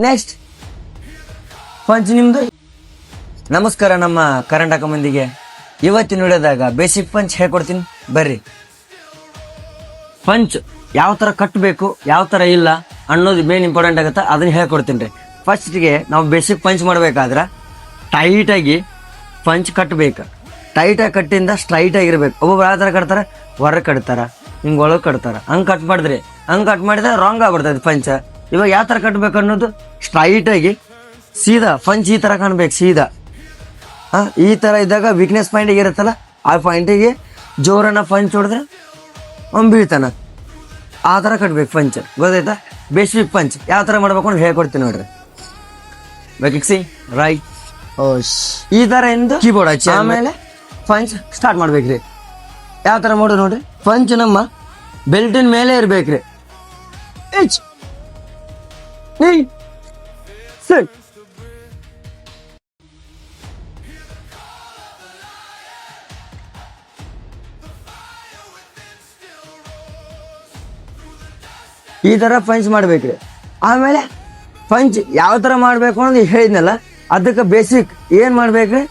Next punch ನಿಮ್ದು. ನಮಸ್ಕಾರ ನಮ್ಮ ಕರ್ನಾಟಕ ಮಂದಿಗೆ. ಇವತ್ತಿನ ವಿಡಿಯೋದಾಗ ಬೇಸಿಕ್ ಪಂಚ್ ಹೇಳ್ಕೊಡ್ತೀನಿ ಬರ್ರಿ. ಪಂಚ್ ಯಾವ ಥರ ಕಟ್ಟಬೇಕು ಯಾವ ಥರ ಇಲ್ಲ ಅನ್ನೋದು ಮೇನ್ ಇಂಪಾರ್ಟೆಂಟ್ ಆಗುತ್ತೆ, ಅದನ್ನ ಹೇಳ್ಕೊಡ್ತೀನಿ ರೀ. ಫಸ್ಟ್ಗೆ ನಾವು ಬೇಸಿಕ್ ಪಂಚ್ ಮಾಡ್ಬೇಕಾದ್ರೆ ಟೈಟಾಗಿ ಪಂಚ್ ಕಟ್ಟಬೇಕು. ಟೈಟಾಗಿ ಕಟ್ಟಿಂದ ಸ್ಟ್ರೈಟಾಗಿರ್ಬೇಕು. ಒಬ್ಬೊಬ್ರು ಯಾವ ಥರ ಕಟ್ತಾರೆ, ಹೊರಗೆ ಕಟ್ತಾರೆ, ಹಿಂಗೆ ಒಳಗೆ ಕಟ್ತಾರೆ. ಹಂಗೆ ಕಟ್ ಮಾಡಿದ್ರಿ, ಹಂಗೆ ಕಟ್ ಮಾಡಿದ್ರೆ ರಾಂಗ್ ಆಗ್ಬಿಡ್ತದೆ ಪಂಚ. ಇವಾಗ ಯಾವ ಥರ ಕಟ್ಬೇಕು ಅನ್ನೋದು ಸ್ಟ್ರೈಟಾಗಿ ಸೀದಾ ಪಂಚ್ ಈ ಥರ ಕಾಣ್ಬೇಕು ಸೀದಾ. ಈ ಥರ ಇದ್ದಾಗ ವೀಕ್ನೆಸ್ ಪಾಯಿಂಟಿಗೆ ಇರುತ್ತಲ್ಲ, ಆ ಪಾಯಿಂಟಿಗೆ ಜೋರನ್ನ ಪಂಚ್ ಹೊಡೆದ್ರೆ ಬೀಳ್ತಾನ. ಆ ಥರ ಕಟ್ಬೇಕು ಪಂಚ್, ಗೊತ್ತಾಯ್ತಾ? ಬೇಸಿಕ್ ಪಂಚ್ ಯಾವ ಥರ ಮಾಡ್ಬೇಕು ಅಂತ ಹೇಳ್ಕೊಡ್ತೀನಿ ನೋಡ್ರಿ. ಬೇಕಿಕ್ಸಿ ರೈಟ್ ಈ ಥರ ಎಂದು ಕೀಬೋರ್ಡ್ ಹಚ್ಚಿ ಆಮೇಲೆ ಪಂಚ್ ಸ್ಟಾರ್ಟ್ ಮಾಡ್ಬೇಕ್ರಿ. ಯಾವ ಥರ ಮಾಡೋದು ನೋಡ್ರಿ. ಪಂಚ್ ನಮ್ಮ ಬೆಲ್ಟಿನ ಮೇಲೆ ಇರ್ಬೇಕ್ರಿ. ಈ ಥರ ಪಂಚ್ ಮಾಡ್ಬೇಕ್ರಿ. ಆಮೇಲೆ ಪಂಚ್ ಯಾವ ಥರ ಮಾಡಬೇಕು ಅನ್ನೋದು ಹೇಳಿದ್ನಲ್ಲ, ಅದಕ್ಕೆ ಬೇಸಿಕ್ ಏನು ಮಾಡ್ಬೇಕ್ರಿ,